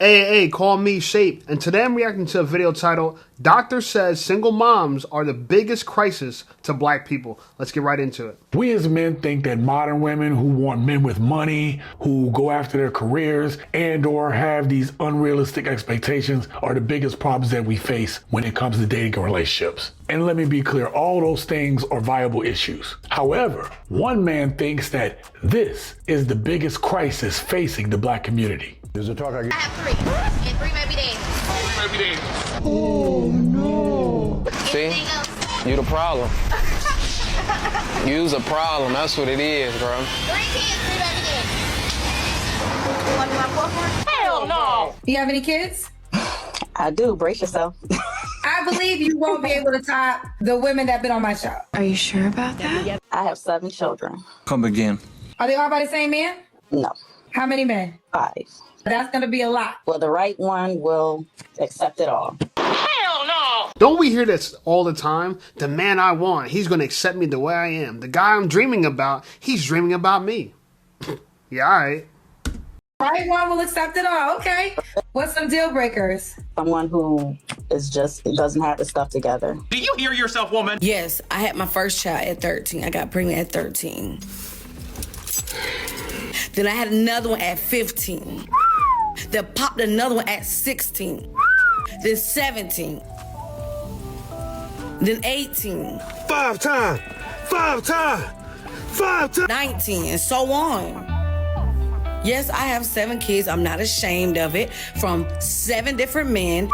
Hey, call me Shape. And today I'm reacting to a video titled, Doctor Says Single Moms Are the Biggest Crisis to Black People. Let's get right into it. We as men think that modern women who want men with money, who go after their careers, and or have these unrealistic expectations are the biggest problems that we face when it comes to dating and relationships. And let me be clear, all those things are viable issues. However, one man thinks that this is the biggest crisis facing the Black community. There's a talk I have 3, and 3 may be dangerous. Oh no. See? You the problem. You's a problem. That's what it is, bro. 3 kids, 3 baby dangerous. You want my popcorn? Hell no. You have any kids? I do. Brace yourself. I believe you won't be able to top the women that have been on my show. Are you sure about that? I have 7 children. Come again. Are they all by the same man? No. How many men? 5. That's going to be a lot. Well, the right one will accept it all. Hell no. Don't we hear this all the time? The man I want, he's going to accept me the way I am. The guy I'm dreaming about, he's dreaming about me. Yeah, all right. Right one will accept it all. Okay. What's some deal breakers? Someone who is just doesn't have the stuff together. Do you hear yourself, woman? Yes, I had my first child at 13. I got pregnant at 13. Then I had another one at 15. Then popped another one at 16. Then 17. Then 18. 5 times. 5 times. 5 times. 19, and so on. Yes, I have 7 kids. I'm not ashamed of it. From 7 different men.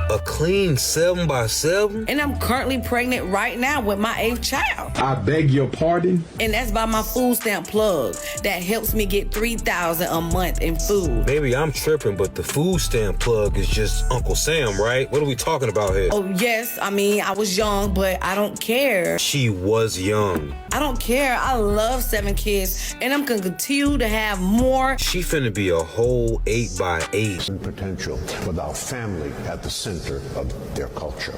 A clean 7 by 7? And I'm currently pregnant right now with my 8th child. I beg your pardon? And that's by my food stamp plug. That helps me get $3,000 a month in food. Maybe I'm tripping, but the food stamp plug is just Uncle Sam, right? What are we talking about here? Oh, yes. I mean, I was young, but I don't care. She was young. I don't care. I love 7 kids, and I'm going to continue to have more. She finna be a whole 8 by 8. Potential without family at the center of their culture.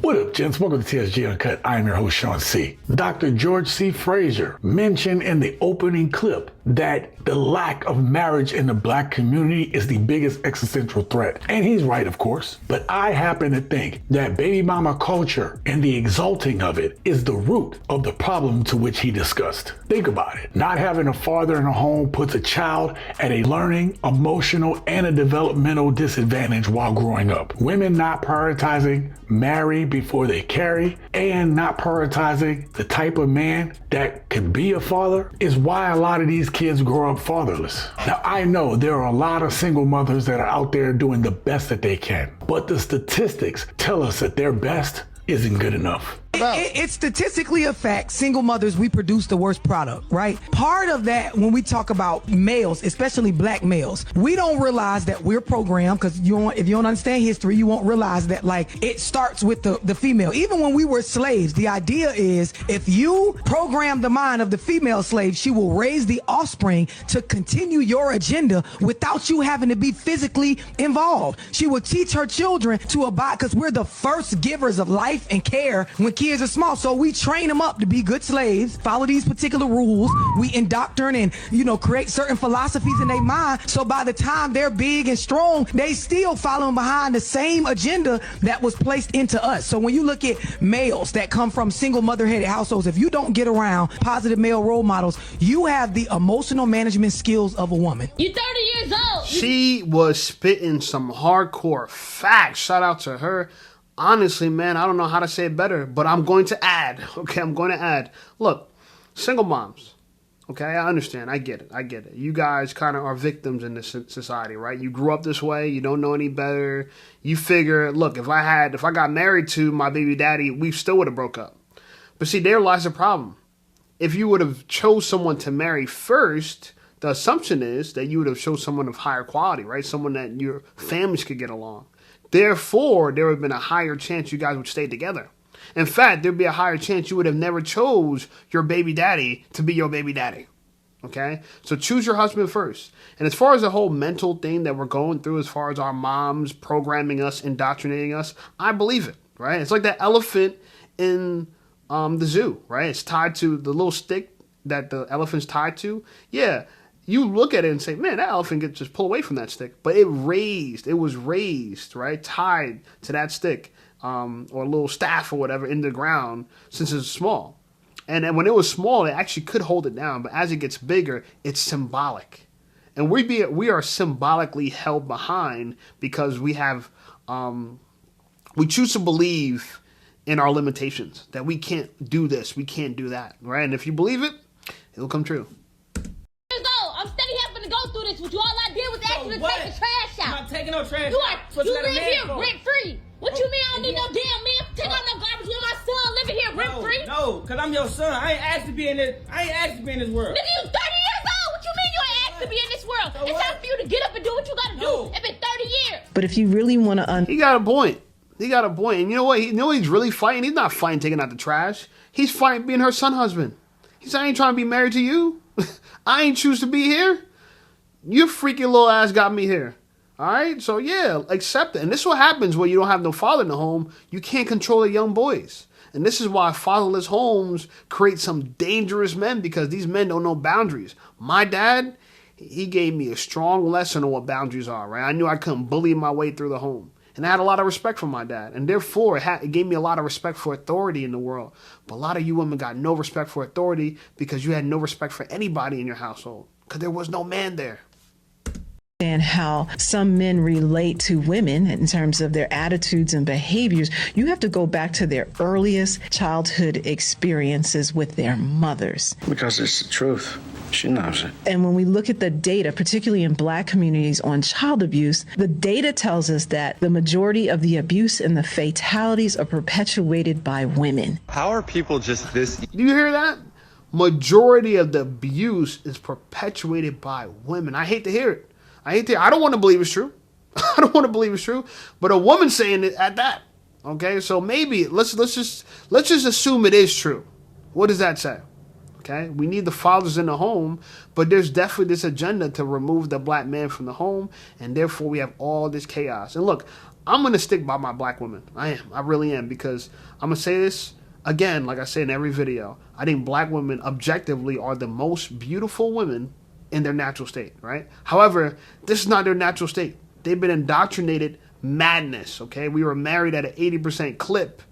What up, gents? Welcome to TSG Uncut. I am your host, Sean C. Dr. George C. Frazier mentioned in the opening clip that the lack of marriage in the Black community is the biggest existential threat. And he's right, of course. But I happen to think that baby mama culture and the exalting of it is the root of the problem to which he discussed. Think about it. Not having a father in a home puts a child at a learning, emotional, and a developmental disadvantage while growing up. Women not prioritizing marry before they carry and not prioritizing the type of man that could be a father is why a lot of these kids grow up fatherless. Now, I know there are a lot of single mothers that are out there doing the best that they can, but the statistics tell us that their best isn't good enough. It's statistically a fact, single mothers, we produce the worst product, right? Part of that, when we talk about males, especially Black males, we don't realize that we're programmed, because if you don't understand history, you won't realize that, like, it starts with the female. Even when we were slaves, the idea is if you program the mind of the female slave, she will raise the offspring to continue your agenda without you having to be physically involved. She will teach her children to abide, because we're the first givers of life and care when kids are small. So we train them up to be good slaves, follow these particular rules. We indoctrinate and, create certain philosophies in their mind. So by the time they're big and strong, they still following behind the same agenda that was placed into us. So when you look at males that come from single mother-headed households, if you don't get around positive male role models, you have the emotional management skills of a woman. You're 30 years old. She was spitting some hardcore facts. Shout out to her. Honestly, man, I don't know how to say it better, but I'm going to add. Okay, I'm going to add. Look, single moms. Okay, I understand. I get it. You guys kind of are victims in this society, right? You grew up this way. You don't know any better. You figure, look, if I got married to my baby daddy, we still would have broke up. But see, there lies the problem. If you would have chose someone to marry first, the assumption is that you would have chosen someone of higher quality, right? Someone that your families could get along. Therefore, there would have been a higher chance you guys would stay together. In fact, there'd be a higher chance you would have never chose your baby daddy to be your baby daddy. Okay? So choose your husband first. And as far as the whole mental thing that we're going through, as far as our moms programming us, indoctrinating us, I believe it, right? It's like that elephant in the zoo, right? It's tied to the little stick that the elephant's tied to. Yeah, you look at it and say, man, that elephant could just pull away from that stick. But it was raised, right? Tied to that stick, or a little staff or whatever in the ground since it's small. And then when it was small, it actually could hold it down. But as it gets bigger, it's symbolic. And we are symbolically held behind because we have, we choose to believe in our limitations, that we can't do this, we can't do that, right? And if you believe it, it'll come true. I'm steady having to go through this with you. All I did was ask you to take the trash out. I'm not taking no trash out. You live here rent free. What you mean I don't need no damn man? Take out no garbage with my son living here rent free? No, cause I'm your son. I ain't asked to be in this. I ain't asked to be in this world. Nigga, you 30 years old. What you mean you ain't asked to be in this world? So it's time for you to get up and do what you gotta do. It's been 30 years. But if you really want to He got a point. He got a point. And you know what? He's really fighting? He's not fighting taking out the trash. He's fighting being her son husband. He said, I ain't trying to be married to you. I ain't choose to be here. Your freaky little ass got me here. All right? So, yeah, accept it. And this is what happens when you don't have no father in the home. You can't control the young boys. And this is why fatherless homes create some dangerous men, because these men don't know boundaries. My dad, he gave me a strong lesson on what boundaries are, right? I knew I couldn't bully my way through the home. And I had a lot of respect for my dad. And therefore, it gave me a lot of respect for authority in the world. But a lot of you women got no respect for authority because you had no respect for anybody in your household. Because there was no man there. And how some men relate to women in terms of their attitudes and behaviors, you have to go back to their earliest childhood experiences with their mothers. Because it's the truth. She knows it. And when we look at the data, particularly in Black communities on child abuse, the data tells us that the majority of the abuse and the fatalities are perpetuated by women. How are people just this? Do you hear that? Majority of the abuse is perpetuated by women. I hate to hear it. I don't want to believe it's true. I don't want to believe it's true. But a woman saying it at that. Okay, so maybe let's just assume it is true. What does that say? Okay, we need the fathers in the home, but there's definitely this agenda to remove the Black man from the home, and therefore we have all this chaos. And look, I'm gonna stick by my Black women. I really am, because I'm gonna say this again, like I say in every video. I think Black women objectively are the most beautiful women in their natural state, right? However, this is not their natural state. They've been indoctrinated madness, okay? We were married at an 80% clip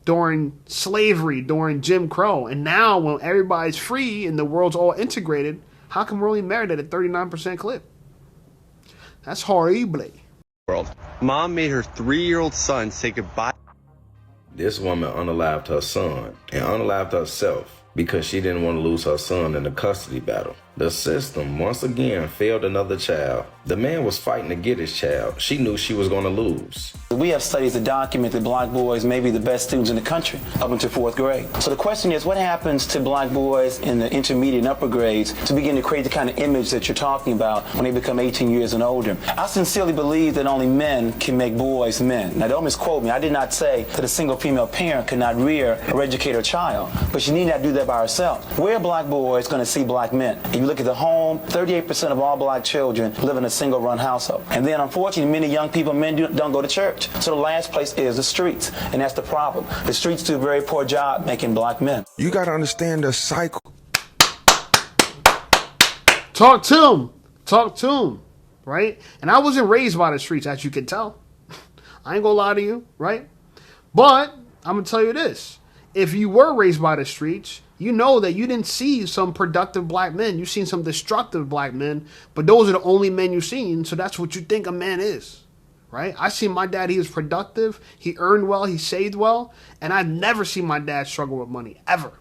during slavery, during Jim Crow. And now when everybody's free and the world's all integrated, how come we're only married at a 39% clip? That's horrible. World. Mom made her 3-year-old son say goodbye. This woman unalived her son and unalived herself because she didn't want to lose her son in the custody battle. The system once again failed another child. The man was fighting to get his child. She knew she was going to lose. We have studies that document that Black boys may be the best students in the country up until 4th grade. So the question is, what happens to Black boys in the intermediate and upper grades to begin to create the kind of image that you're talking about when they become 18 years and older? I sincerely believe that only men can make boys men. Now don't misquote me. I did not say that a single female parent cannot rear or educate her child, but she need not do that by herself. Where are Black boys going to see Black men? If you look at the home, 38% of all Black children live in a single-run household. And then, unfortunately, many young people, men don't go to church. So the last place is the streets, and that's the problem. The streets do a very poor job making Black men. You got to understand the cycle. Talk to him, right? And I wasn't raised by the streets, as you can tell. I ain't gonna lie to you, right? But I'm gonna tell you this. If you were raised by the streets, you know that you didn't see some productive Black men. You've seen some destructive Black men, but those are the only men you've seen, so that's what you think a man is, right? I seen my dad, he was productive, he earned well, he saved well, and I've never seen my dad struggle with money, ever.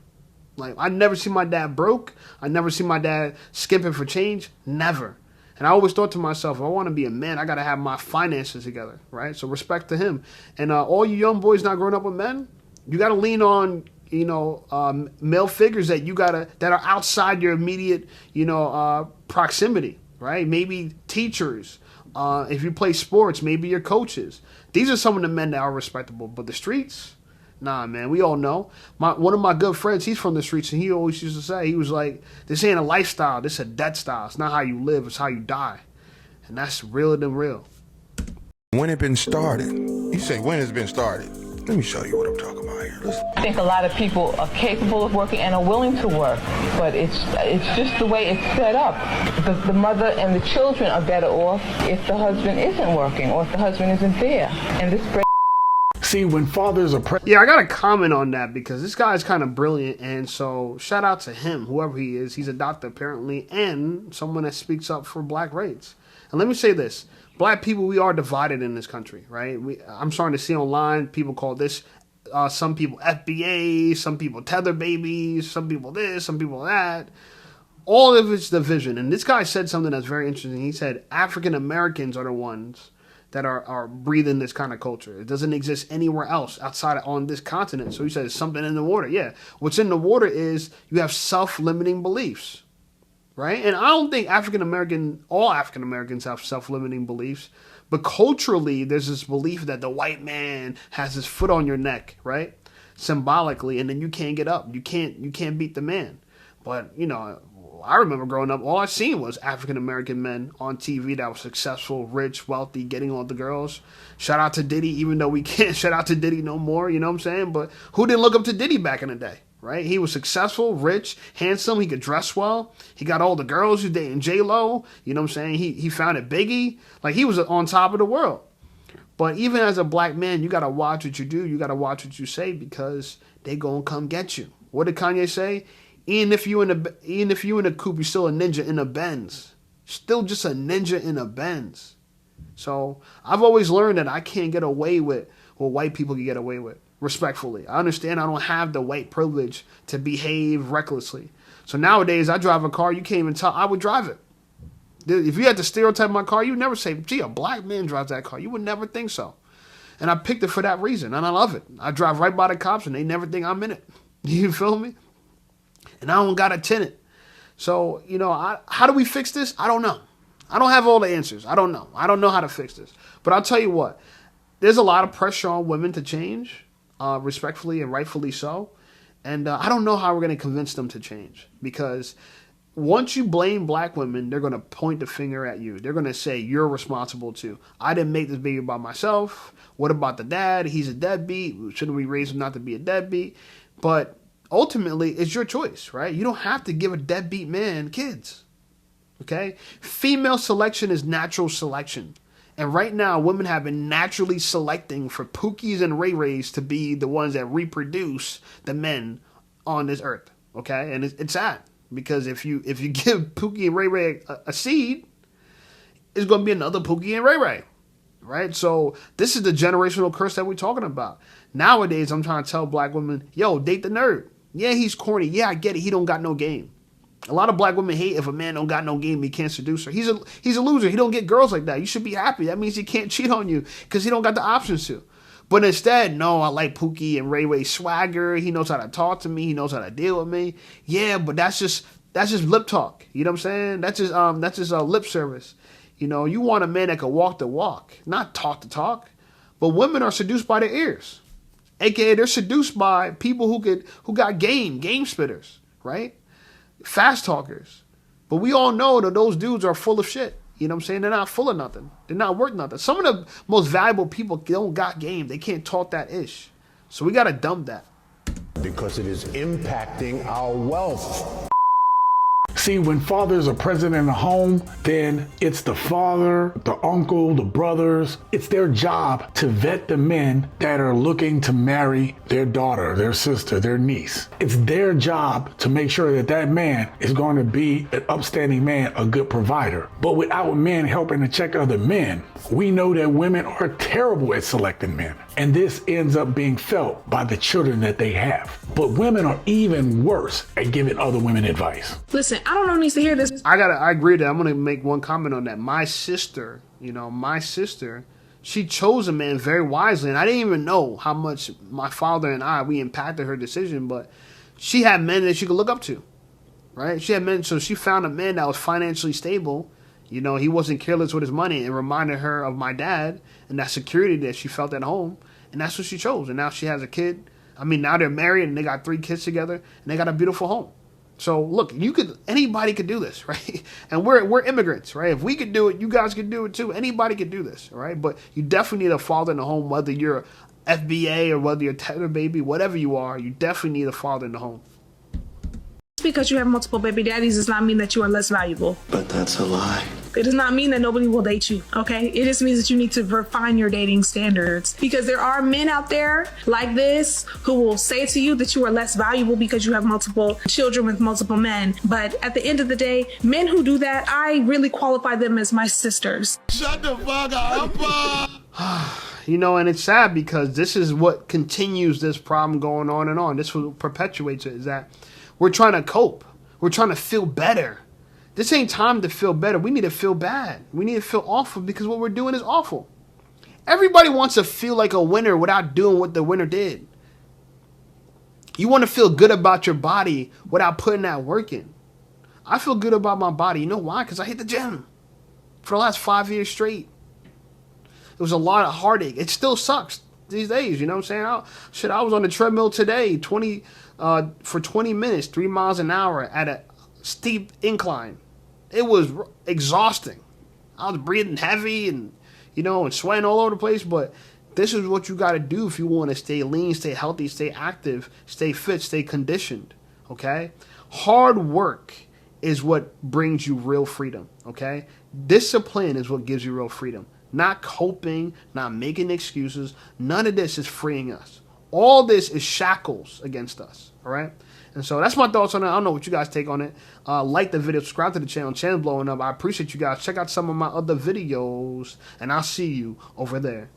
Like, I never seen my dad broke, I never seen my dad skimping for change, never. And I always thought to myself, if I want to be a man, I got to have my finances together, right? So respect to him. And all you young boys not growing up with men, you got to lean on, male figures that that are outside your immediate, proximity, right? Maybe teachers. If you play sports, maybe your coaches. These are some of the men that are respectable. But the streets, nah, man, we all know. One of my good friends, he's from the streets, and he always used to say, he was like, this ain't a lifestyle, this is a death style. It's not how you live, it's how you die. And that's realer than real. When it been started? You say when it's been started? Let me show you what I'm talking about here. Listen. I think a lot of people are capable of working and are willing to work, but it's just the way it's set up. The mother and the children are better off if the husband isn't working or if the husband isn't there. And this See, when fathers are yeah, I got to comment on that because this guy is kind of brilliant. And so shout out to him, whoever he is. He's a doctor apparently and someone that speaks up for black rights. And let me say this. Black people, we are divided in this country, right? I'm starting to see online people call this, some people FBA, some people tether babies, some people this, some people that. All of it's division. And this guy said something that's very interesting. He said African Americans are the ones that are breathing this kind of culture. It doesn't exist anywhere else outside on this continent. So he says something in the water. Yeah, what's in the water is you have self-limiting beliefs, right? And I don't think all African Americans have self-limiting beliefs, but culturally there's this belief that the white man has his foot on your neck, right? Symbolically, and then you can't get up. You can't beat the man. But I remember growing up, all I seen was African-American men on TV that were successful, rich, wealthy, getting all the girls. Shout out to Diddy, even though we can't shout out to Diddy no more, you know what I'm saying? But who didn't look up to Diddy back in the day, right? He was successful, rich, handsome, he could dress well. He got all the girls who dating J-Lo, you know what I'm saying? He founded Biggie. Like, he was on top of the world. But even as a black man, you got to watch what you do. You got to watch what you say because they going to come get you. What did Kanye say? Even if you in a coupe, you're still a ninja in a Benz. Still just a ninja in a Benz. So I've always learned that I can't get away with what white people can get away with. Respectfully, I understand I don't have the white privilege to behave recklessly. So nowadays, I drive a car you can't even tell I would drive it. If you had to stereotype my car, you'd never say, "Gee, a black man drives that car." You would never think so. And I picked it for that reason, and I love it. I drive right by the cops, and they never think I'm in it. You feel me? And I don't got a tenant. So, how do we fix this? I don't know. I don't have all the answers. I don't know. I don't know how to fix this. But I'll tell you what. There's a lot of pressure on women to change, respectfully and rightfully so. And I don't know how we're going to convince them to change. Because once you blame black women, they're going to point the finger at you. They're going to say, you're responsible too. I didn't make this baby by myself. What about the dad? He's a deadbeat. Shouldn't we raise him not to be a deadbeat? But ultimately, it's your choice, right? You don't have to give a deadbeat man kids, okay? Female selection is natural selection. And right now, women have been naturally selecting for Pookies and Ray Rays to be the ones that reproduce the men on this earth, okay? And it's sad because if you give Pookie and Ray Ray a seed, it's going to be another Pookie and Ray Ray, right? So this is the generational curse that we're talking about. Nowadays, I'm trying to tell black women, yo, date the nerd. Yeah, he's corny. Yeah, I get it. He don't got no game. A lot of black women hate if a man don't got no game, he can't seduce her. He's a loser. He don't get girls like that. You should be happy. That means he can't cheat on you because he don't got the options to. But instead, no, I like Pookie and Ray Ray swagger. He knows how to talk to me. He knows how to deal with me. Yeah, but that's just lip talk. You know what I'm saying? That's just lip service. You want a man that can walk the walk, not talk the talk. But women are seduced by their ears. AKA, they're seduced by people who got game spitters, right? Fast talkers. But we all know that those dudes are full of shit. You know what I'm saying? They're not full of nothing. They're not worth nothing. Some of the most valuable people don't got game. They can't talk that ish. So we got to dump that. Because it is impacting our wealth. See, when fathers are present in the home, then it's the father, the uncle, the brothers. It's their job to vet the men that are looking to marry their daughter, their sister, their niece. It's their job to make sure that that man is going to be an upstanding man, a good provider. But without men helping to check other men, we know that women are terrible at selecting men. And this ends up being felt by the children that they have. But women are even worse at giving other women advice. Listen, I don't know who needs to hear this. I agree that I'm going to make one comment on that. My sister, she chose a man very wisely. And I didn't even know how much my father and we impacted her decision. But she had men that she could look up to, right? She had men, so she found a man that was financially stable. He wasn't careless with his money, and reminded her of my dad and that security that she felt at home. And that's what she chose. And now she has a kid. Now they're married and they got 3 kids together and they got a beautiful home. So look, anybody could do this, right? And we're immigrants, right? If we could do it, you guys could do it too. Anybody could do this, right? But you definitely need a father in the home, whether you're FBA or whether you're tether baby, whatever you are, you definitely need a father in the home. Just because you have multiple baby daddies does not mean that you are less valuable. But that's a lie. It does not mean that nobody will date you, okay? It just means that you need to refine your dating standards, because there are men out there like this who will say to you that you are less valuable because you have multiple children with multiple men. But at the end of the day, men who do that, I really qualify them as my sisters. Shut the fuck up. You know, and it's sad because this is what continues this problem going on and on. This is what perpetuates it, is that we're trying to cope. We're trying to feel better. This ain't time to feel better. We need to feel bad. We need to feel awful because what we're doing is awful. Everybody wants to feel like a winner without doing what the winner did. You want to feel good about your body without putting that work in. I feel good about my body. You know why? Because I hit the gym for the last 5 years straight. It was a lot of heartache. It still sucks these days. You know what I'm saying? I was on the treadmill today for 20 minutes, 3 miles an hour at a steep incline. It was exhausting. I was breathing heavy and, and sweating all over the place. But this is what you got to do if you want to stay lean, stay healthy, stay active, stay fit, stay conditioned. Okay? Hard work is what brings you real freedom. Okay? Discipline is what gives you real freedom. Not coping, not making excuses. None of this is freeing us. All this is shackles against us. All right? And so that's my thoughts on it. I don't know what you guys take on it. Like the video, subscribe to the channel. Channel's blowing up. I appreciate you guys. Check out some of my other videos, and I'll see you over there.